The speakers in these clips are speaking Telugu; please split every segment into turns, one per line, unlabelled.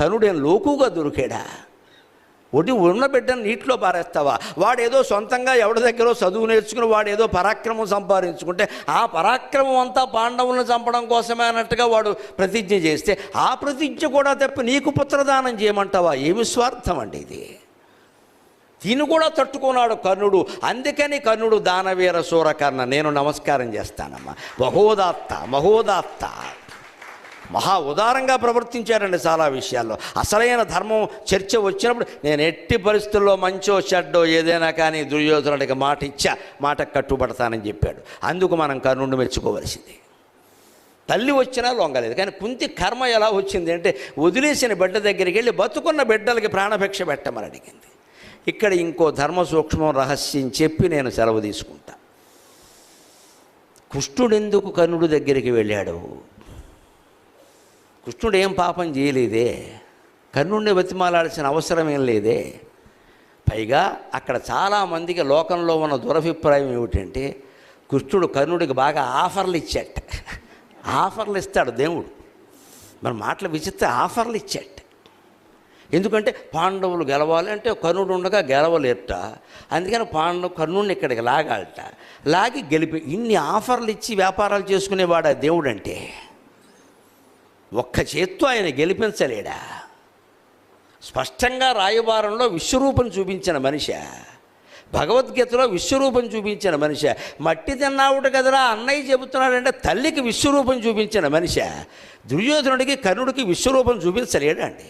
కనుడేం లోకుగా దొరికాడా? ఒకటి ఉన్న బిడ్డను నీటిలో పారేస్తావా? వాడేదో సొంతంగా ఎవరి దగ్గర చదువు నేర్చుకుని వాడేదో పరాక్రమం సంపాదించుకుంటే ఆ పరాక్రమం అంతా పాండవులను చంపడం కోసమే అన్నట్టుగా వాడు ప్రతిజ్ఞ చేస్తే ఆ ప్రతిజ్ఞ కూడా తప్పి నీకు పుత్రదానం చేయమంటావా? ఏమి స్వార్థం అండి ఇది! దీన్ని కూడా తట్టుకున్నాడు కర్ణుడు. అందుకని కర్ణుడు దానవీర సూరకర్ణ, నేను నమస్కారం చేస్తానమ్మా. మహోదాత్త మహా ఉదారంగా ప్రవర్తించారండి చాలా విషయాల్లో. అసలైన ధర్మం చర్చ వచ్చినప్పుడు నేను ఎట్టి పరిస్థితుల్లో మంచో చెడ్డో ఏదైనా కానీ దుర్యోధనుడికి మాట కట్టుబడతానని చెప్పాడు. అందుకు మనం కర్ణుడిని మెచ్చుకోవలసింది. తల్లి వచ్చినా లొంగలేదు. కానీ కుంతి కర్మ ఎలా వచ్చింది అంటే వదిలేసిన బిడ్డ దగ్గరికి వెళ్ళి బతుకున్న బిడ్డలకి ప్రాణభిక్ష పెట్టమని అడిగింది. ఇక్కడ ఇంకో ధర్మ సూక్ష్మం రహస్యం చెప్పి నేను సెలవు తీసుకుంటా. కృష్ణుడెందుకు కర్ణుడి దగ్గరికి వెళ్ళాడు? కృష్ణుడు ఏం పాపం చేయలేదే, కర్ణుడిని బతిమాలాడాల్సిన అవసరం ఏం లేదే. పైగా అక్కడ చాలామందికి లోకంలో ఉన్న దురభిప్రాయం ఏమిటంటే కృష్ణుడు కర్ణుడికి బాగా ఆఫర్లు ఇచ్చాట. ఆఫర్లు ఇస్తాడు దేవుడు. మన మాటలు విచిత్ర ఆఫర్లు ఇచ్చాట. ఎందుకంటే పాండవులు గెలవాలి అంటే కర్ణుడు ఉండగా గెలవలేట. అందుకని కర్ణుడిని ఇక్కడికి లాగాలట. లాగి గెలిపి ఇన్ని ఆఫర్లు ఇచ్చి వ్యాపారాలు చేసుకునేవాడు ఆ దేవుడు అంటే. ఒక్క చేత్తో ఆయన గెలిపించలేడా? స్పష్టంగా రాయబారంలో విశ్వరూపం చూపించిన మనిషి, భగవద్గీతలో విశ్వరూపం చూపించిన మనిషి. మట్టి తిన్నావుడు కదరా అన్నయ్య చెబుతున్నాడంటే తల్లికి విశ్వరూపం చూపించిన మనిషి. దుర్యోధనుడికి కర్ణుడికి విశ్వరూపం చూపించలేడా అండి?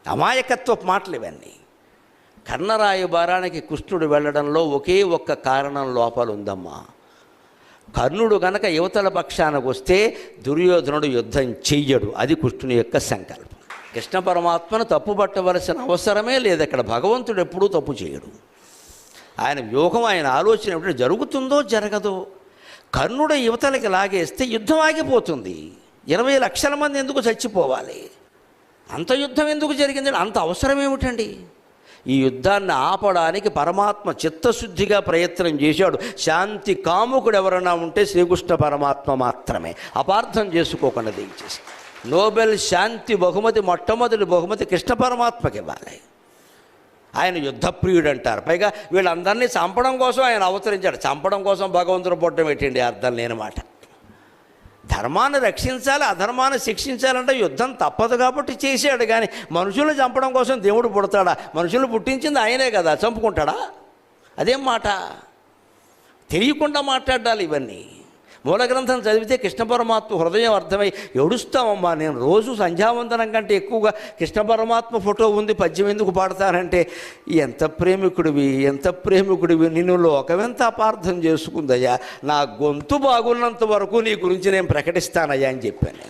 అమాయకత్వపు మాటలు ఇవన్నీ. కర్ణరాయబారానికి కృష్ణుడు వెళ్ళడంలో ఒకే ఒక్క కారణం లోపల ఉందమ్మా. కర్ణుడు గనక యువతల పక్షానికి వస్తే దుర్యోధనుడు యుద్ధం చెయ్యడు. అది కృష్ణుని యొక్క సంకల్పం. కృష్ణ పరమాత్మను తప్పు పట్టవలసిన అవసరమే లేదు. అక్కడ భగవంతుడు ఎప్పుడూ తప్పు చేయడు. ఆయన వ్యూహం, ఆయన ఆలోచన ఎప్పుడు జరుగుతుందో జరగదో. కర్ణుడు యువతలకి లాగేస్తే యుద్ధం ఆగిపోతుంది. 20 లక్షల మంది ఎందుకు చచ్చిపోవాలి? అంత యుద్ధం ఎందుకు జరిగింది? అంత అవసరం ఏమిటండి? ఈ యుద్ధాన్ని ఆపడానికి పరమాత్మ చిత్తశుద్ధిగా ప్రయత్నం చేశాడు. శాంతి కాముకుడు ఎవరైనా ఉంటే శ్రీకృష్ణ పరమాత్మ మాత్రమే. అపార్థం చేసుకోకుండా దయచేసి. నోబెల్ శాంతి బహుమతి మొట్టమొదటి బహుమతి కృష్ణ పరమాత్మకి ఇవ్వాలి. ఆయన యుద్ధప్రియుడు అంటారు. పైగా వీళ్ళందరినీ చంపడం కోసం ఆయన అవతరించాడు. చంపడం కోసం భగవంతుడు పుట్టడం పెట్టండి, అర్థం లేని మాట. ధర్మాన్ని రక్షించాలి, అధర్మాన్ని శిక్షించాలంటే యుద్ధం తప్పదు కాబట్టి చేశాడు. కానీ మనుషులను చంపడం కోసం దేవుడు పుడతాడా? మనుషులు పుట్టించింది ఆయనే కదా, చంపుకుంటాడా? అదేం మాట! తెలియకుండా మాట్లాడాలి ఇవన్నీ. మూల గ్రంథం చదివితే కృష్ణ పరమాత్మ హృదయం అర్థమై ఏడుస్తామమ్మా. నేను రోజు సంధ్యావందనం కంటే ఎక్కువగా కృష్ణ పరమాత్మ ఫోటో ఉంది, పద్యం ఎందుకు పాడతానంటే ఎంత ప్రేమికుడివి, నిన్ను లోకమెంత అపార్థం చేసుకుందయ్యా. నా గొంతు బాగున్నంత వరకు నీ గురించి నేను ప్రకటిస్తానయ్యా అని చెప్పాను.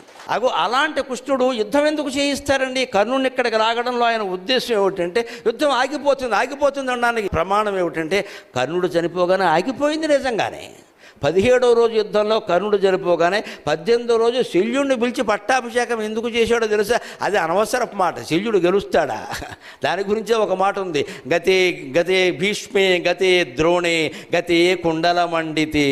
అలాంటి కృష్ణుడు యుద్ధం ఎందుకు చేయిస్తారండి? కర్ణుడిని ఇక్కడికి రాగడంలో ఆయన ఉద్దేశం ఏమిటంటే యుద్ధం ఆగిపోతుంది అనడానికి ప్రమాణం ఏమిటంటే కర్ణుడు చనిపోగానే ఆగిపోయింది నిజంగానే. 17వ రోజు యుద్ధంలో కర్ణుడు చనిపోగానే 18వ రోజు శల్యుడిని పిలిచి పట్టాభిషేకం ఎందుకు చేశాడో తెలుసా? అది అనవసరపు మాట. శల్యుడు గెలుస్తాడా? దాని గురించే ఒక మాట ఉంది. గతే భీష్మే గతే ద్రోణే గతే కుండలమండితే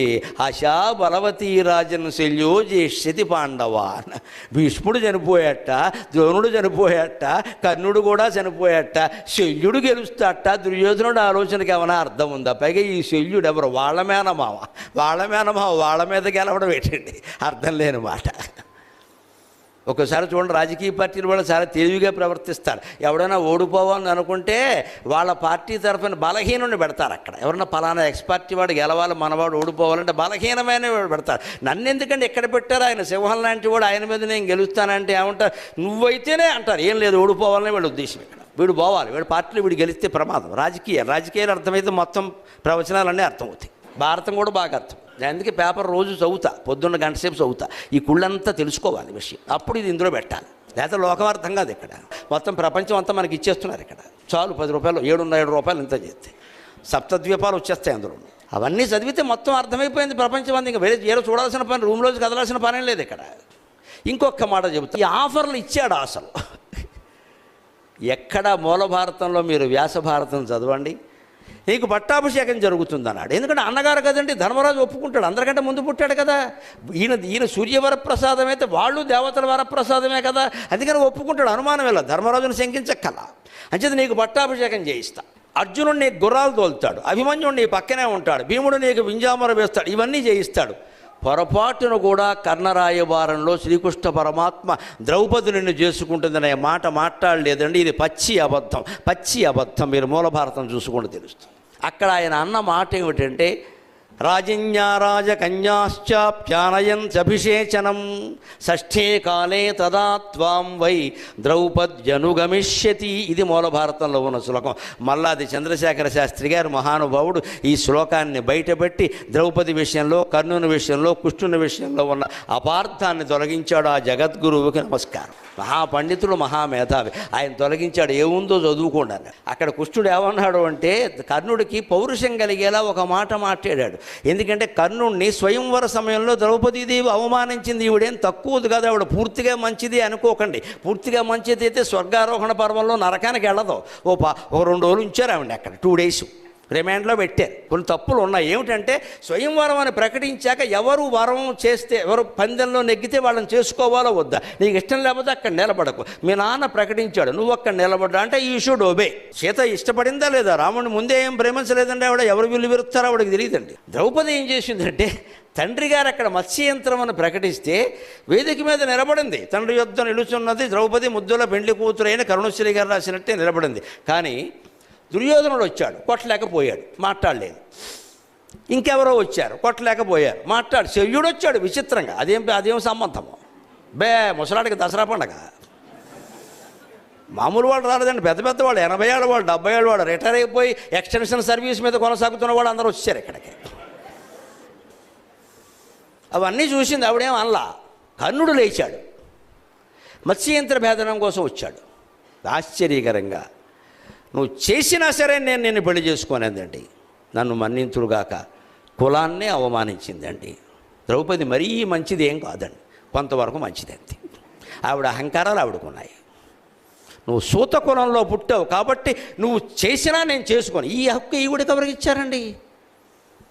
ఆశా బలవతీ రాజన్ శల్యో జేష్యతి పాండవాన్. భీష్ముడు చనిపోయాట, ద్రోణుడు చనిపోయాట, కర్ణుడు కూడా చనిపోయాట, శల్యుడు గెలుస్తాట. దుర్యోధనుడు ఆలోచనకి ఏమైనా అర్థం ఉందా? పైగా ఈ శల్యుడు ఎవరు? వాళ్ళ మీద గెలవడం ఏంటండి? అర్థం లేని మాట. ఒకసారి చూడండి, రాజకీయ పార్టీలు కూడా చాలా తెలివిగా ప్రవర్తిస్తారు. ఎవడైనా ఓడిపోవాలని అనుకుంటే వాళ్ళ పార్టీ తరఫున బలహీనుడిని పెడతారు. అక్కడ ఎవరన్నా పలానా ఎక్స్ పార్టీ వాడు గెలవాలి, మనవాడు ఓడిపోవాలంటే బలహీనమైన వాడు పెడతారు. నన్ను ఎందుకంటే ఎక్కడ పెట్టారు? ఆయన సింహం లాంటి వాడు, ఆయన మీద నేను గెలుస్తానంటే ఏమంటారు? నువ్వైతేనే అంటారు. ఏం లేదు, ఓడిపోవాలని వీళ్ళ ఉద్దేశం. ఇక్కడ వీడు పోవాలి, వీడు పార్టీలో వీడు గెలిస్తే ప్రమాదం. రాజకీయాలు అర్థమైతే మొత్తం ప్రవచనాలన్నీ అర్థమవుతాయి. భారతం కూడా బాగా అర్థం. అందుకే పేపర్ రోజు చదువుతా, పొద్దున్న గంట సేపు చదువుతా. ఈ కుళ్ళంతా తెలుసుకోవాలి విషయం, అప్పుడు ఇది ఇందులో పెట్టాలి. లేకపోతే లోకవార్థం కాదు. ఇక్కడ మొత్తం ప్రపంచం అంతా మనకి ఇచ్చేస్తున్నారు. ఇక్కడ చాలు 10 రూపాయలు, 7 రూపాయలు ఇంత చేస్తే సప్తద్వీపాలు వచ్చేస్తాయి అందులో. అవన్నీ చదివితే మొత్తం అర్థమైపోయింది ప్రపంచం అంతా. ఇంకా వేరే చూడాల్సిన పని, రూమ్లోకి కదలాల్సిన పని లేదు ఇక్కడ. ఇంకొక మాట చెబుతా, ఈ ఆఫర్లు ఇచ్చాడు అసలు. ఎక్కడ మూల భారతంలో మీరు వ్యాస భారతం చదవండి, నీకు పట్టాభిషేకం జరుగుతుందన్నాడు. ఎందుకంటే అన్నగారు కదండి, ధర్మరాజు ఒప్పుకుంటాడు, అందరికంటే ముందు పుట్టాడు కదా. ఈయన సూర్యవరప్రసాదం అయితే వాళ్ళు దేవతల వరప్రసాదమే కదా, అందుకని ఒప్పుకుంటాడు, అనుమానం వెళ్ళ, ధర్మరాజును శంకించక్కల. అంచేత నీకు పట్టాభిషేకం చేయిస్తా. అర్జునుడు నీకు గుర్రాలు తోలుతాడు, అభిమన్యుడు నీ పక్కనే ఉంటాడు, భీముడు నీకు వింజామర వేస్తాడు, ఇవన్నీ చేయిస్తాడు. పొరపాటును కూడా కర్ణరాయవారంలో శ్రీకృష్ణ పరమాత్మ ద్రౌపది నిన్ను చేసుకుంటుందనే మాట మాట్లాడలేదండి. ఇది పచ్చి అబద్ధం. మీరు మూల భారతం చూసుకుంటూ తెలుస్తుంది. అక్కడ ఆయన అన్న మాట ఏమిటంటే, రాజన్యారాజకన్యాశ్చాప్యానయంత్యభిషేచనం షష్ఠే కాలే తదా త్వాం వై ద్రౌపద్యనుగమిష్యతి. ఇది మూల భారతంలో ఉన్న శ్లోకం. మల్లాది చంద్రశేఖర శాస్త్రి గారు మహానుభావుడు ఈ శ్లోకాన్ని బయటపెట్టి ద్రౌపది విషయంలో, కర్ణుని విషయంలో, కృష్ణుని విషయంలో ఉన్న అపార్థాన్ని తొలగించాడు. ఆ జగద్గురువుకి నమస్కారం. మహాపండితుడు, మహామేధావి, ఆయన తొలగించాడు. ఏముందో చదువుకోండి అన్నాడు. అక్కడ కృష్ణుడు ఏమన్నాడు అంటే, కర్ణుడికి పౌరుషం కలిగేలా ఒక మాట మాట్లాడాడు. ఎందుకంటే కర్ణుడిని స్వయంవర సమయంలో ద్రౌపదీదేవి అవమానించింది. ఈవిడేం తక్కువది కాదు, ఆవిడ పూర్తిగా మంచిది అనుకోకండి. పూర్తిగా మంచిది అయితే స్వర్గారోహణ పర్వంలో నరకానికి వెళ్ళదు. ఓ 2 రోజులు ఉంచారు ఆవిడ అక్కడ, 2 days రిమాండ్లో పెట్టారు. కొన్ని తప్పులు ఉన్నాయి. ఏమిటంటే స్వయంవరం అని ప్రకటించాక ఎవరు వరం చేస్తే, ఎవరు పందెంలో నెగ్గితే వాళ్ళని చేసుకోవాలో వద్దా, నీకు ఇష్టం లేకపోతే అక్కడ నిలబడకు. మీ నాన్న ప్రకటించాడు, నువ్వు అక్కడ నిలబడ్డా అంటే యూ షుడ్ ఒబే. సీత ఇష్టపడిందా లేదా, రాముడిని ముందే ఏం ప్రేమించలేదండి ఆవిడ, ఎవరు వీళ్ళు విరుస్తారో ఆవిడకి తెలియదండి. ద్రౌపది ఏం చేసిందంటే, తండ్రి గారు అక్కడ మత్స్యయంత్రం అని ప్రకటిస్తే వేదిక మీద నిలబడింది. తండ్రి యొద్ద నిలుచున్నది ద్రౌపది, ముద్దుల పెండ్లి కూతురైన కరుణశ్రీ గారు రాసినట్టే నిలబడింది. కానీ దుర్యోధనుడు వచ్చాడు, కొట్టలేకపోయాడు, మాట్లాడలేదు. ఇంకెవరో వచ్చారు, కొట్టలేకపోయారు, మాట్లాడు. శల్యుడు వచ్చాడు విచిత్రంగా, అదేం సంబంధము. ముసలాడికి దసరా పండగ. మామూలు వాళ్ళు రాలేదండి, పెద్ద వాళ్ళు, 80 ఏళ్ళ వాళ్ళు, 70 ఏళ్ళ వాళ్ళు, రిటైర్ అయిపోయి ఎక్స్టెన్షన్ సర్వీస్ మీద కొనసాగుతున్న వాళ్ళు అందరూ వచ్చారు ఇక్కడికి. అవన్నీ చూసింది ఆవిడేం అనలా. కర్ణుడు లేచాడు, మత్స్యయంత్ర భేదనం కోసం వచ్చాడు. ఆశ్చర్యకరంగా, నువ్వు చేసినా సరే నేను నిన్ను పెళ్లి చేసుకోనేదండి, నన్ను మన్నింతుడుగాక. కులాన్నే అవమానించిందండి. ద్రౌపది మరీ మంచిది ఏం కాదండి, కొంతవరకు మంచిదండి. ఆవిడ అహంకారాలు ఆవిడకున్నాయి. నువ్వు సూత కులంలో పుట్టావు కాబట్టి నువ్వు చేసినా నేను చేసుకోను. ఈ హక్కు ఈవిడికి ఎవరికి ఇచ్చారండి?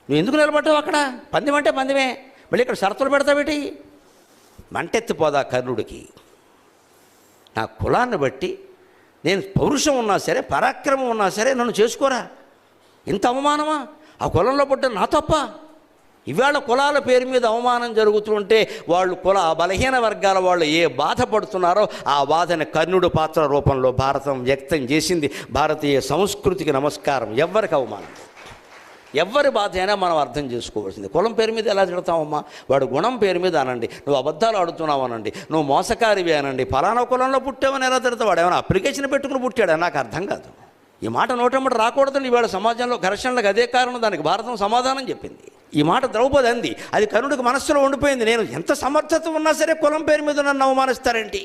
నువ్వు ఎందుకు నిలబడ్డావు అక్కడ? పందెం అంటే పందెమే, మళ్ళీ ఇక్కడ షరతులు పెడతావేటి? మంటెత్తిపోదా కర్ణుడికి. నా కులాన్ని బట్టి నేను పౌరుషం ఉన్నా సరే, పరాక్రమం ఉన్నా సరే నన్ను చేసుకోరా. ఇంత అవమానమా? ఆ కులంలో పుట్ట నా తప్ప? ఇవాళ కులాల పేరు మీద అవమానం జరుగుతుంటే వాళ్ళు బలహీన వర్గాల వాళ్ళు ఏ బాధపడుతున్నారో ఆ బాధని కర్ణుడు పాత్ర రూపంలో భారతం వ్యక్తం చేసింది. భారతీయ సంస్కృతికి నమస్కారం. ఎవ్వరికి అవమానం, ఎవరి బాధ అయినా మనం అర్థం చేసుకోవాల్సింది. కులం పేరు మీద ఎలా తిడతామమ్మా? వాడు గుణం పేరు మీద అనండి, నువ్వు అబద్ధాలు ఆడుతున్నావు అనండి, నువ్వు మోసకారివి అనండి, ఫలానా కులంలో పుట్టావని ఎలా తిడతావు? వాడు ఏమైనా అప్లికేషన్ పెట్టుకుని పుట్టాడు? నాకు అర్థం కాదు. ఈ మాట నోటమ్మట రాకూడదని ఇవాళ సమాజంలో ఘర్షణలకు అదే కారణం. దానికి భారతం సమాధానం చెప్పింది. ఈ మాట ద్రౌపది అంది, అది కర్ణుడికి మనస్సులో ఉండిపోయింది. నేను ఎంత సమర్థత ఉన్నా సరే కులం పేరు మీద నన్ను అవమానిస్తారేంటి?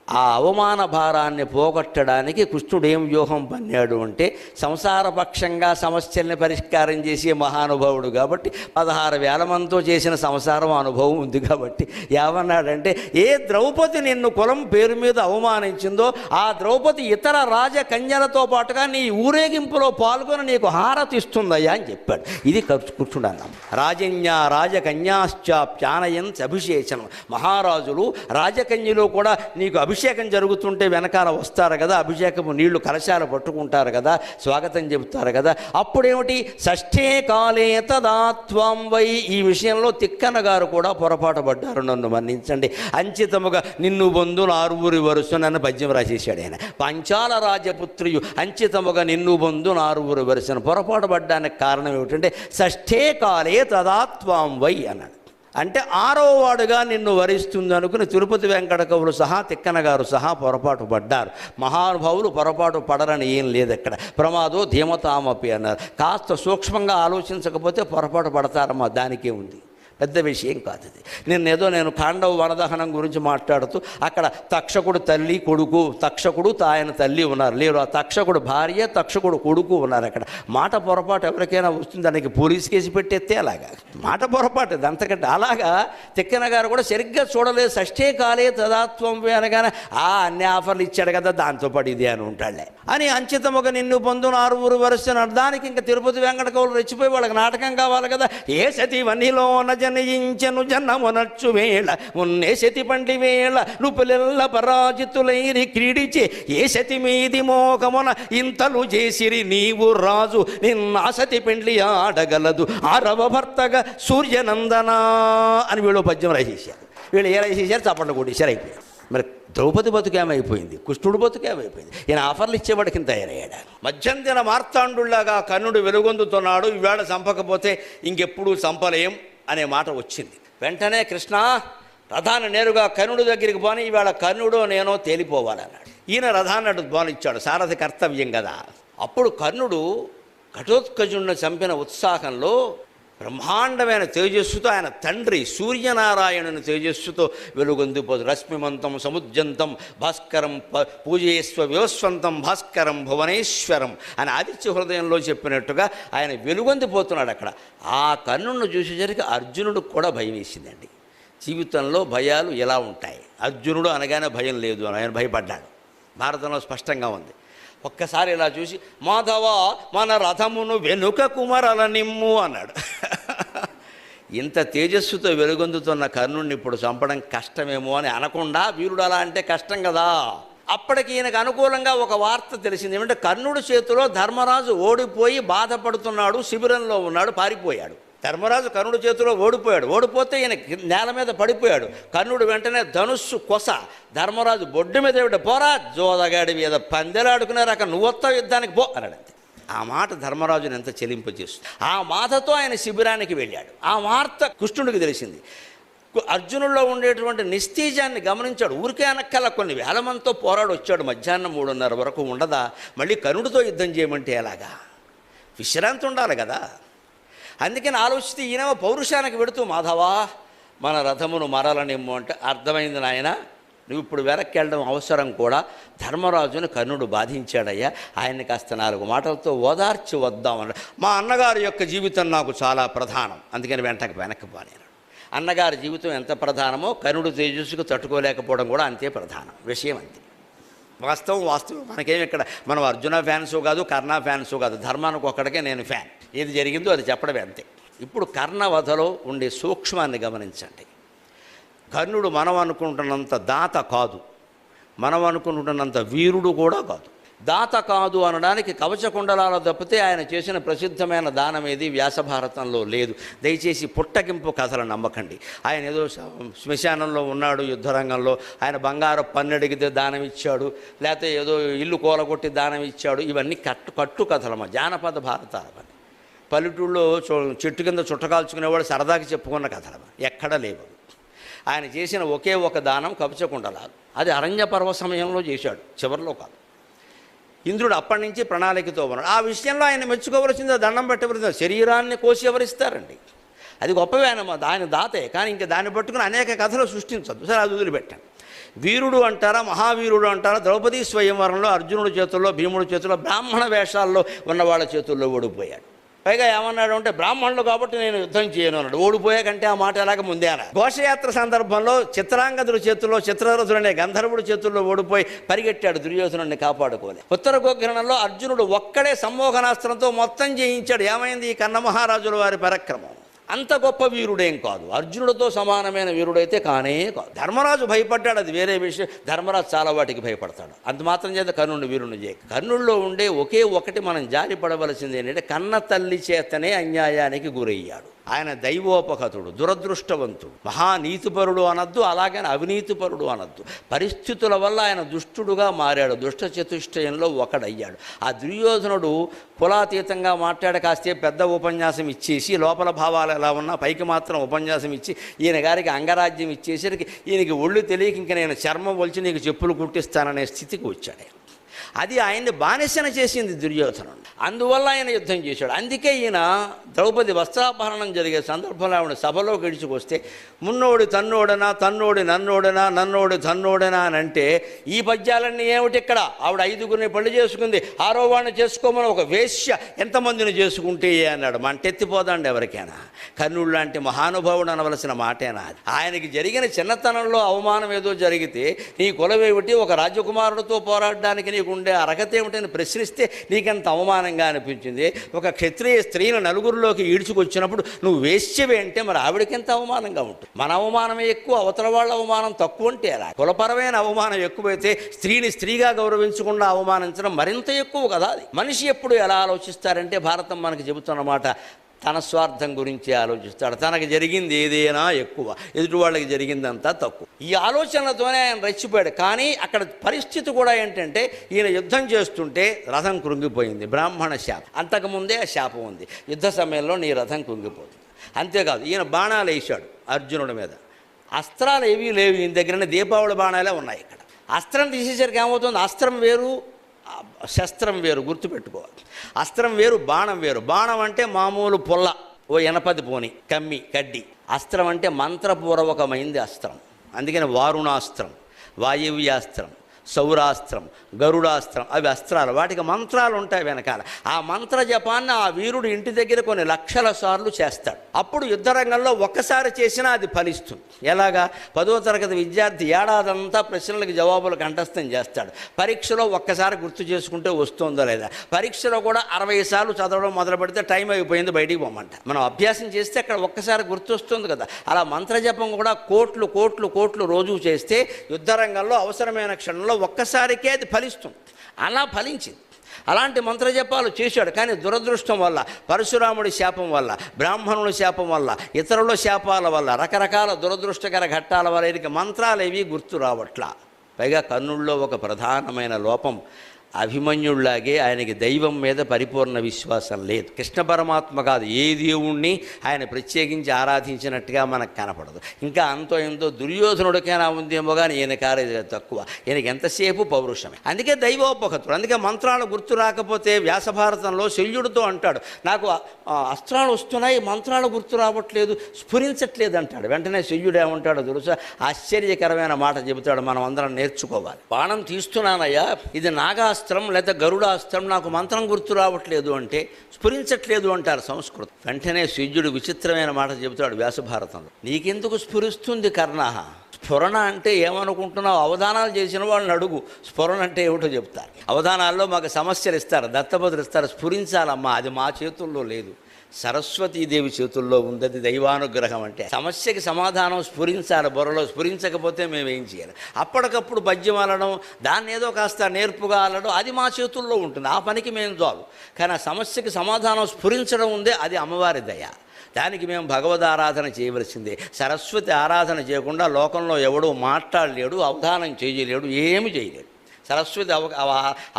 ఆ అవమాన భారాన్ని పోగొట్టడానికి కృష్ణుడు ఏం వ్యూహం పన్నాడు అంటే, సంసారపక్షంగా సమస్యల్ని పరిష్కారం చేసే మహానుభావుడు కాబట్టి 16,000 మందితో చేసిన సంసారం అనుభవం ఉంది కాబట్టి ఏమన్నాడంటే, ఏ ద్రౌపది నిన్ను కులం పేరు మీద అవమానించిందో ఆ ద్రౌపది ఇతర రాజకన్యలతో పాటుగా నీ ఊరేగింపులో పాల్గొని నీకు హారతి ఇస్తుందయ్యా అని చెప్పాడు. ఇది కృష్ణుడు అన్నాం. రాజన్య రాజకన్యాశ్చాప్యానయం అభిషేచనం. మహారాజులు రాజకన్యలో కూడా నీకు అభిషేకం జరుగుతుంటే వెనకాల వస్తారు కదా, అభిషేకము నీళ్లు కలశాలు పట్టుకుంటారు కదా, స్వాగతం చెబుతారు కదా. అప్పుడేమిటి? షష్ఠే కాలే తదా త్వాం వై. ఈ విషయంలో తిక్కన గారు కూడా పొరపాటు పడ్డారు, నన్ను మన్నించండి. అంచితముగా నిన్ను బంధు నారువురి వరుస నన్ను పద్యం రాసేసాడు ఆయన. పంచాల రాజపుత్రియు అంచితముగా నిన్ను బంధు నారువురి వరుసను పొరపాటు పడ్డానికి కారణం ఏమిటంటే, షష్ఠే కాలే తదా త్వాం వై అన్నాడు. అంటే 6వ వాడుగా నిన్ను వరిస్తుంది అనుకుని తిరుపతి వెంకట కవులు సహా, తిక్కన గారు సహా పొరపాటు పడ్డారు. మహానుభావులు పొరపాటు పడరని ఏం లేదు అక్కడ. ప్రమాదో ధీమతామపి అన్నారు. కాస్త సూక్ష్మంగా ఆలోచించకపోతే పొరపాటు పడతారమ్మా, దానికే ఉంది, పెద్ద విషయం కాదు ఇది. నేను ఖాండవ వనదహనం గురించి మాట్లాడుతూ అక్కడ తక్షకుడు తల్లి కొడుకు, తక్షకుడు ఆయన తల్లి ఉన్నారు, లేరు ఆ తక్షకుడు భార్య, తక్షకుడు కొడుకు ఉన్నారు. అక్కడ మాట పొరపాటు ఎవరికైనా వస్తుంది, దానికి పోలీస్ కేసు పెట్టేస్తే అలాగా మాట పొరపాటు అంతకంటే. అలాగా తిక్కన గారు కూడా సరిగ్గా చూడలేదు. షష్ఠే కాలే తదాత్వం అనగానే అన్ని ఆఫర్లు ఇచ్చాడు కదా, దాంతోపాటు ఇది అని ఉంటాడులే. అని అంచితముగా నిన్ను పొందున ఆరుగురు వరుసను అర్థానికి ఇంకా తిరుపతి వెంకట కవులు రెచ్చిపోయి వాళ్ళకి నాటకం కావాలి కదా. ఏ సతి వనిలోన జనయించెను జన్నమునచ్చు వేళ ఉన్నే సతి పండి వేళ నృపులెల్ల పరాజితులైరి క్రీడిచే ఏ సతి మీది మోకమున ఇంతలు చేసిరి నీవు రాజు నిన్న సతి పెండ్లి ఆడగలదు ఆరవ భర్తగా సూర్యనందన అని వీళ్ళు పద్యం రాసేశారు. వీళ్ళు ఏ రాసేశారు? చప్పట్లు కొట్టేశారు, అయిపోయింది. మరి ద్రౌపది బతుకేమైపోయింది, కృష్ణుడు బతుకేమైపోయింది. ఈయన ఆఫర్లు ఇచ్చేవాడికి తయారయ్యాడు. మధ్యంతర మార్తాండులాగా కర్ణుడు వెలుగొందుతున్నాడు, ఈవేళ చంపకపోతే ఇంకెప్పుడు చంపలేం అనే మాట వచ్చింది. వెంటనే కృష్ణ రథాన్ని నేరుగా కర్ణుడి దగ్గరికి పోని, ఈవేళ కర్ణుడో నేనో తేలిపోవాలన్నాడు. ఈయన రథాన్ని అటు పోనిచ్చాడు, సారథి కర్తవ్యం కదా. అప్పుడు కర్ణుడు ఘటోత్కజుడిని చంపిన ఉత్సాహంలో బ్రహ్మాండమైన తేజస్సుతో ఆయన తండ్రి సూర్యనారాయణుని తేజస్సుతో వెలుగొందిపోదు. రశ్మిమంతం సముద్యంతం భాస్కరం పూజయేస్వ వివస్వంతం భాస్కరం భువనేశ్వరం అని ఆదిత్య హృదయంలో చెప్పినట్టుగా ఆయన వెలుగొందిపోతున్నాడు అక్కడ. ఆ కర్ణుడిని చూసేసరికి అర్జునుడికి కూడా భయం వేసిందండి. జీవితంలో భయాలు ఎలా ఉంటాయి? అర్జునుడు అనగానే భయం లేదు అని ఆయన భయపడ్డాడు. భారతంలో స్పష్టంగా ఉంది. ఒక్కసారి ఇలా చూసి మాధవ మన రథమును వెనుక కుమరల నిమ్ము అన్నాడు. ఇంత తేజస్సుతో వెలుగొందుతున్న కర్ణుడిని ఇప్పుడు చంపడం కష్టమేమో అని అనకుండా వీరుడు అలా అంటే కష్టం కదా. అప్పటికి ఈయనకు అనుకూలంగా ఒక వార్త తెలిసింది. ఏమంటే కర్ణుడి చేతిలో ధర్మరాజు ఓడిపోయి బాధపడుతున్నాడు, శిబిరంలో ఉన్నాడు, పారిపోయాడు. ధర్మరాజు కర్ణుడి చేతిలో ఓడిపోతే ఈయన నేల మీద పడిపోయాడు. కర్ణుడు వెంటనే ధనుస్సు కొస ధర్మరాజు బొడ్డు మీద పోరా జోదగాడి మీద పందెలాడుకున్నారు, అక్కడ నువ్వొత్తావు యుద్ధానికి పో అన్నాడంతే. ఆ మాట ధర్మరాజుని ఎంత చెలింపజేస్తుంది. ఆ మాటతో ఆయన శిబిరానికి వెళ్ళాడు. ఆ వార్త కృష్ణుడికి తెలిసింది. అర్జునుల్లో ఉండేటువంటి నిస్తేజాన్ని గమనించాడు. ఊరికే అనక్కల కొన్ని వేల మందితో పోరాడు వచ్చాడు. మధ్యాహ్నం 3:30 వరకు ఉండదా, మళ్ళీ కర్ణుడితో యుద్ధం చేయమంటే ఎలాగా? విశ్రాంతి ఉండాలి కదా. అందుకని ఆలోచిస్తే ఈయన పౌరుషానికి పెడుతూ మాధవా మన రథమును మరలనిమ్ము అంటే, అర్థమైంది నాయన, నువ్వు ఇప్పుడు వెనక్కి వెళ్ళడం అవసరం కూడా. ధర్మరాజును కర్ణుడు బాధించాడయ్యా, ఆయన్ని కాస్త 4 మాటలతో ఓదార్చి వద్దామన్నాడు. మా అన్నగారి యొక్క జీవితం నాకు చాలా ప్రధానం, అందుకని వెనక్కి పోనేను. అన్నగారి జీవితం ఎంత ప్రధానమో కర్ణుడు తేజస్సుకు తట్టుకోలేకపోవడం కూడా అంతే ప్రధానం. విషయం అంతే. వాస్తవం మనకేమి ఇక్కడ మనం అర్జున ఫ్యాన్సు కాదు, కర్ణ ఫ్యాన్సు కాదు. ధర్మానికి ఒక్కడికే నేను ఫ్యాన్. ఏది జరిగిందో అది చెప్పడమే అంతే. ఇప్పుడు కర్ణవధలో ఉండే సూక్ష్మాన్ని గమనించండి. కర్ణుడు మనం అనుకుంటున్నంత దాత కాదు, మనం అనుకుంటున్నంత వీరుడు కూడా కాదు. దాత కాదు అనడానికి కవచకుండలాల తప్పితే ఆయన చేసిన ప్రసిద్ధమైన దానం ఏది వ్యాసభారతంలో లేదు. దయచేసి పుట్టగింపు కథలు నమ్మకండి. ఆయన ఏదో శ్మశానంలో ఉన్నాడు యుద్ధరంగంలో, ఆయన బంగారు పన్నెడిగితే దానం ఇచ్చాడు, లేకపోతే ఏదో ఇల్లు కూలగొట్టి దానం ఇచ్చాడు, ఇవన్నీ కట్టు కథలమ్మా, జానపద భారతాలు. పల్లెటూళ్ళలో చెట్టు కింద చుట్టకాల్చుకునేవాడు సరదాకి చెప్పుకున్న కథలమ్మా, ఎక్కడా లేవు. ఆయన చేసిన ఒకే ఒక దానం కవచకుండలాలు. అది అరణ్య పర్వ సమయంలో చేశాడు, చివరిలో కాదు. ఇంద్రుడు అప్పటి నుంచి ప్రణాళికతో ఉన్నాడు. ఆ విషయంలో ఆయన మెచ్చుకోవలసిందో దండం పెట్టవలసిందో. శరీరాన్ని కోసి ఎవరిస్తారండి? అది గొప్పవే. ఆయన దాతే, కానీ ఇంకా దాన్ని పట్టుకుని అనేక కథలు సృష్టించద్దు. సరే, అది వదిలిపెట్టాను. వీరుడు అంటారా, మహావీరుడు అంటారా, ద్రౌపదీ స్వయంవరంలో అర్జునుడి చేతుల్లో, భీముడి చేతుల్లో, బ్రాహ్మణ వేషాల్లో ఉన్న వాళ్ళ చేతుల్లో ఓడిపోయాడు. పైగా ఏమన్నాడు అంటే, బ్రాహ్మణులు కాబట్టి నేను యుద్ధం చేయను అన్నాడు. ఓడిపోయాకంటే ఆ మాట ఎలాగ ముందే అన్నాడు. ఘోషయాత్ర సందర్భంలో చిత్రాంగదుడి చేతుల్లో, చిత్రరథుడనే గంధర్వుడి చేతుల్లో ఓడిపోయి పరిగెట్టాడు, దుర్యోధనుడిని కాపాడుకోలే. ఉత్తర గోగ్రహణంలో అర్జునుడు ఒక్కడే సమ్మోహనాస్త్రంతో మొత్తం జయించాడు. ఏమైంది? ఈ కన్న మహారాజుల వారి పరాక్రమం. అంత గొప్ప వీరుడేం కాదు, అర్జునుడితో సమానమైన వీరుడైతే కానే కాదు. ధర్మరాజు భయపడ్డాడు, అది వేరే విషయం. ధర్మరాజు చాలా వాటికి భయపడతాడు. అంత మాత్రం చేత కర్ణుడిని వీరుని చేయ. కర్ణుల్లో ఉండే ఒకే ఒకటి మనం జారిపడవలసింది ఏంటంటే, కన్న తల్లి చేతనే అన్యాయానికి గురయ్యాడు. ఆయన దైవోపహతుడు, దురదృష్టవంతుడు, మహానీతిపరుడు అనద్దు, అలాగని అవినీతిపరుడు అనద్దు. పరిస్థితుల వల్ల ఆయన దుష్టుడుగా మారాడు, దుష్ట చతుష్టయంలో ఒకడయ్యాడు. ఆ దుర్యోధనుడు కులాతీతంగా మాట్లాడ కాస్తే పెద్ద ఉపన్యాసం ఇచ్చేసి, లోపల భావాలు ఎలా ఉన్నా పైకి మాత్రం ఉపన్యాసం ఇచ్చి, ఈయన గారికి అంగరాజ్యం ఇచ్చేసరికి ఈయనకి ఒళ్ళు తెలియక ఇంక నేను చర్మం వలిచి నీకు చెప్పులు కుట్టిస్తాననే స్థితికి వచ్చాడు. అది ఆయన్ని బానిసన చేసింది దుర్యోధనుడు. అందువల్ల ఆయన యుద్ధం చేశాడు. అందుకే ఈయన ద్రౌపది వస్త్రాపహరణం జరిగే సందర్భంలో ఆవిడ సభలో గడిచుకొస్తే, మున్నోడి తన్నోడనా, తన్నోడి నన్నోడనా, నన్నోడి తన్నోడనా అని అంటే, ఈ పద్యాలన్నీ ఏమిటి ఇక్కడ? ఆవిడ 5గురిని పెళ్లి చేసుకుంది, 6వ వాడిని చేసుకోమని ఒక వేశ్య ఎంతమందిని చేసుకుంటే అన్నాడు. మంటెత్తిపోదండి ఎవరికైనా. కర్ణుడు లాంటి మహానుభావుడు అనవలసిన మాటేనా? ఆయనకి జరిగిన చిన్నతనంలో అవమానం ఏదో జరిగితే, నీ కులవేమిటి, ఒక రాజకుమారుడితో పోరాడడానికి నీకు నీకుండే అర్హత ఏమిటని ప్రశ్నిస్తే నీకెంత అవమానంగా అనిపించింది? ఒక క్షత్రియ స్త్రీని నలుగురిలోకి ఈడ్చుకొచ్చినప్పుడు నువ్వు వేశ్యవే అంటే మరి ఆవిడకి ఎంత అవమానంగా ఉంటుంది? మన అవమానమే ఎక్కువ, అవతల వాళ్ళ అవమానం తక్కువ అంటే ఎలా? కులపరమైన అవమానం ఎక్కువైతే స్త్రీని స్త్రీగా గౌరవించకుండా అవమానించడం మరింత ఎక్కువ కదా. అది మనిషి ఎప్పుడు ఎలా ఆలోచిస్తారంటే భారతం మనకి చెబుతున్నమాట, తన స్వార్థం గురించి ఆలోచిస్తాడు. తనకు జరిగింది ఏదైనా ఎక్కువ, ఎదుటి వాళ్ళకి జరిగిందంతా తక్కువ. ఈ ఆలోచనలతోనే ఆయన రెచ్చిపోయాడు. కానీ అక్కడ పరిస్థితి కూడా ఏంటంటే, ఈయన యుద్ధం చేస్తుంటే రథం కృంగిపోయింది, బ్రాహ్మణ శాపం. అంతకుముందే ఆ శాపం ఉంది, యుద్ధ సమయంలో నీ రథం కృంగిపోతుంది. అంతేకాదు ఈయన బాణాలు వేశాడు అర్జునుడి మీద. అస్త్రాలు ఏవీ లేవు ఈయన దగ్గరనే, దీపావళి బాణాలే ఉన్నాయి. ఇక్కడ అస్త్రం తీసేసరికి ఏమవుతుంది? అస్త్రం వేరు, శస్త్రం వేరు, గుర్తుపెట్టుకోవాలి. అస్త్రం వేరు, బాణం వేరు. బాణం అంటే మామూలు పుల్ల, ఓ ఎనపది పోని కమ్మి కడ్డి. అస్త్రం అంటే మంత్రపూర్వకమైంది అస్త్రం. అందుకని వారుణాస్త్రం, వాయువ్యాస్త్రం, సౌరాస్త్రం, గరుడాస్త్రం, అవి అస్త్రాలు. వాటికి మంత్రాలు ఉంటాయి వెనకాల. ఆ మంత్ర జపాన్ని ఆ వీరుడు ఇంటి దగ్గర కొన్ని లక్షల సార్లు చేస్తాడు. అప్పుడు యుద్ధరంగంలో ఒక్కసారి చేసినా అది ఫలిస్తుంది. ఎలాగా? 10వ తరగతి విద్యార్థి ఏడాదంతా ప్రశ్నలకు జవాబులు కంఠస్థం చేస్తాడు. పరీక్షలో ఒక్కసారి గుర్తు చేసుకుంటే వస్తుందో లేదా. పరీక్షలో కూడా 60 సార్లు చదవడం మొదలు పెడితే టైం అయిపోయింది, బయటికి పోమంట. మనం అభ్యాసం చేస్తే అక్కడ ఒక్కసారి గుర్తు వస్తుంది కదా. అలా మంత్రజపం కూడా కోట్లు కోట్లు కోట్లు రోజు చేస్తే యుద్ధరంగంలో అవసరమైన క్షణంలో ఒక్కసారికే అది ఫలిస్తుంది. అలా ఫలించింది. అలాంటి మంత్రజపాలు చేశాడు. కానీ దురదృష్టం వల్ల, పరశురాముడి శాపం వల్ల, బ్రాహ్మణుడి శాపం వల్ల, ఇతరుల శాపాల వల్ల, రకరకాల దురదృష్టకర ఘట్టాల వల్ల ఈయనకి మంత్రాలు ఏవి గుర్తు రావట్లా. పైగా కర్ణుల్లో ఒక ప్రధానమైన లోపం, అభిమన్యుడిలాగే ఆయనకి దైవం మీద పరిపూర్ణ విశ్వాసం లేదు. కృష్ణ పరమాత్మ కాదు, ఏ దేవుణ్ణి ఆయన ప్రత్యేకించి ఆరాధించినట్టుగా మనకు కనపడదు. ఇంకా అంతో ఎంతో దుర్యోధనుడికైనా ఉందేమో కానీ ఈయన కారేది తక్కువ. ఈయనకి ఎంతసేపు పౌరుషమే. అందుకే దైవోపహతుడు. అందుకే మంత్రాలు గుర్తు రాకపోతే వ్యాసభారతంలో శల్యుడితో అంటాడు, నాకు అస్త్రాలు వస్తున్నాయి, మంత్రాలు గుర్తు రావట్లేదు, స్ఫురించట్లేదు అంటాడు. వెంటనే శల్యుడు ఏమంటాడో తెలుసా? ఆశ్చర్యకరమైన మాట చెబుతాడు, మనం అందరం నేర్చుకోవాలి. బాణం తీస్తున్నానయ్యా, ఇది నాగాస్త్రం లేదా గరుడాస్త్రం, నాకు మంత్రం గుర్తు రావట్లేదు అంటే స్ఫురించట్లేదు అంటారు సంస్కృతం. వెంటనే శల్యుడు విచిత్రమైన మాట చెబుతాడు వ్యాసభారతంలో, నీకెందుకు స్ఫురిస్తుంది కర్ణ? స్ఫురణ అంటే ఏమనుకుంటున్నావు? అవధానాలు చేసిన వాళ్ళని అడుగు, స్ఫురణ అంటే ఏమిటో చెప్తారు. అవధానాల్లో మాకు సమస్యలు ఇస్తారు, దత్తపదులు ఇస్తారు, స్ఫురించాలమ్మా, అది మా చేతుల్లో లేదు, సరస్వతీదేవి చేతుల్లో ఉంది దైవానుగ్రహం. అంటే సమస్యకి సమాధానం స్ఫురించాలి బుర్రలో, స్ఫురించకపోతే మేము ఏం చేయాలి? అప్పటికప్పుడు పద్యం అనడం, దాన్ని ఏదో కాస్త నేర్పుగా అనడం, అది మా చేతుల్లో ఉంటుంది, ఆ పనికి మేము చాలు. కానీ ఆ సమస్యకి సమాధానం స్ఫురించడం ఉందే, అది అమ్మవారి దయ. దానికి మేము భగవద్ ఆరాధన చేయవలసిందే. సరస్వతి ఆరాధన చేయకుండా లోకంలో ఎవడూ మాట్లాడలేడు, అవధానం చేయలేడు, ఏమి చేయలేడు. సరస్వతి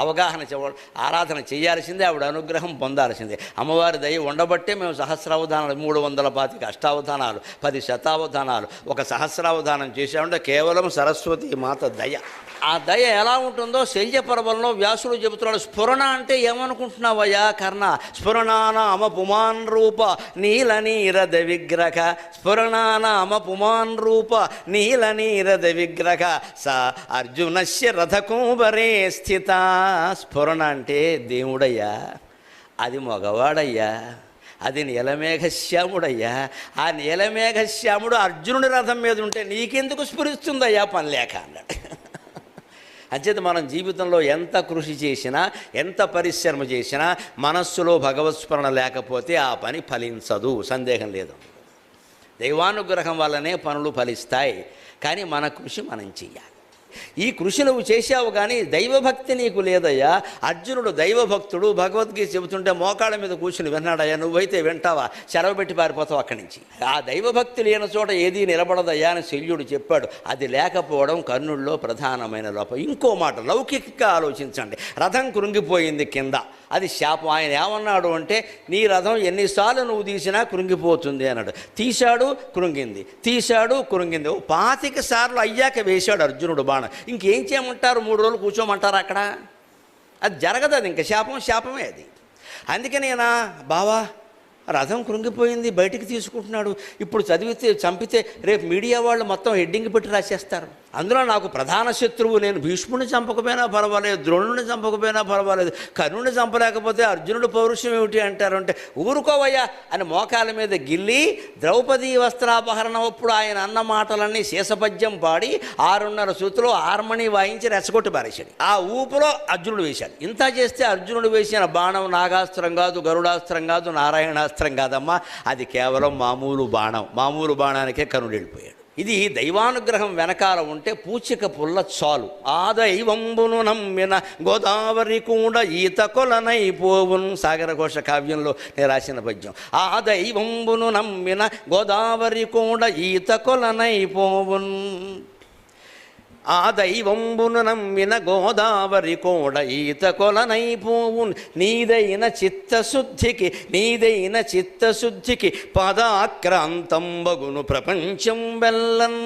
అవగాహన ఆరాధన చేయాల్సిందే, ఆవిడ అనుగ్రహం పొందాల్సిందే. అమ్మవారి దయ ఉండబట్టే మేము సహస్రావధానాలు, 325 అష్టావధానాలు, 10 శతావధానాలు, ఒక సహస్రావధానం చేసామంటే కేవలం సరస్వతి మాత దయ. ఆ దయ ఎలా ఉంటుందో శల్య పర్వంలో వ్యాసుడు చెబుతున్నాడు. స్ఫురణ అంటే ఏమనుకుంటున్నావయ్యా కర్ణ? స్ఫురణానామ పుమాన్ రూప నీల నీరద విగ్రహ, స్ఫురణానామ పుమాన్ రూప నీల నీరద విగ్రహ స అర్జునస్య రథకుంబరే స్థిత. స్ఫురణ అంటే దేవుడయ్యా, అది మగవాడయ్యా, అది నీలమేఘశ్యాముడయ్యా. ఆ నీలమేఘశ్యాముడు అర్జునుడి రథం మీద ఉంటే నీకెందుకు స్ఫురిస్తుందయ్యా పని లేక అన్నాడు. అంచేత మనం జీవితంలో ఎంత కృషి చేసినా, ఎంత పరిశ్రమ చేసినా మనస్సులో భగవత్స్మరణ లేకపోతే ఆ పని ఫలించదు, సందేహం లేదు. దైవానుగ్రహం వల్లనే పనులు ఫలిస్తాయి. కానీ మన కృషి మనం చెయ్యాలి. ఈ కృషి నువ్వు చేశావు కానీ దైవభక్తి నీకు లేదయ్యా. అర్జునుడు దైవభక్తుడు, భగవద్గీత చెబుతుంటే మోకాళ్ళ మీద కూర్చుని విన్నాడయ్యా. నువ్వైతే వింటావా? చెరవ పెట్టి పారిపోతావు అక్కడి నుంచి. ఆ దైవభక్తి లేని చోట ఏదీ నిలబడదయ్యా అని శల్యుడు చెప్పాడు. అది లేకపోవడం కర్ణుడిలో ప్రధానమైన లోపం. ఇంకో మాట లౌకికంగా ఆలోచించండి. రథం కృంగిపోయింది కింద, అది శాపం. ఆయన ఏమన్నాడు అంటే, నీ రథం ఎన్నిసార్లు నువ్వు తీసినా కృంగిపోతుంది అన్నాడు. తీశాడు, కృంగింది, తీశాడు, కృంగింది. 25 సార్లు అయ్యాక వేశాడు అర్జునుడు బాణం. ఇంకేం చేయమంటారు? 3 రోజులు కూర్చోమంటారు అక్కడ? అది జరగదు. అది ఇంకా శాపమే అది. అందుకనేనా బావా రథం కృంగిపోయింది, బయటికి తీసుకుంటున్నాడు, ఇప్పుడు చదివితే చంపితే రేపు మీడియా వాళ్ళు మొత్తం హెడ్డింగ్ పెట్టి రాసేస్తారు. అందులో నాకు ప్రధాన శత్రువు, నేను భీష్ముడిని చంపకపోయినా పర్వాలేదు, ద్రోణుడిని చంపకపోయినా పర్వాలేదు, కర్ణుడిని చంపలేకపోతే అర్జునుడు పౌరుషం ఏమిటి అంటారు అంటే, ఊరుకోవయ్యా అని మోకాల మీద గిల్లి ద్రౌపదీ వస్త్రాపహరణం అప్పుడు ఆయన అన్న మాటలన్నీ శేషపద్యం పాడి 6:30 సూతులో హార్మణి వాయించి రెచ్చగొట్టి పారేశాడు. ఆ ఊపులో అర్జునుడు వేశాడు. ఇంత చేస్తే అర్జునుడు వేసిన బాణం నాగాస్త్రం కాదు, గరుడాస్త్రం కాదు, నారాయణాస్త్రం కాదమ్మా, అది కేవలం మామూలు బాణం. మామూలు బాణానికే కర్ణుడు వెళ్ళిపోయాడు. ఇది దైవానుగ్రహం వెనకాల ఉంటే పూచిక పుల్ల చాలు. ఆ దైవంబును నమ్మిన గోదావరి కూడా ఈత కొలనైపోవున్, సాగరఘోష కావ్యంలో నేను రాసిన పద్యం. ఆ దైవంబును నమ్మిన గోదావరి కూడా ఈత కొలనైపోవున్, ఆ దైవంబును నమ్మిన గోదావరి కోడ ఈత కొలనైపోవున్, నీదైన చిత్తశుద్ధికి పదాక్రాంతంబగును ప్రపంచం వెల్లన్.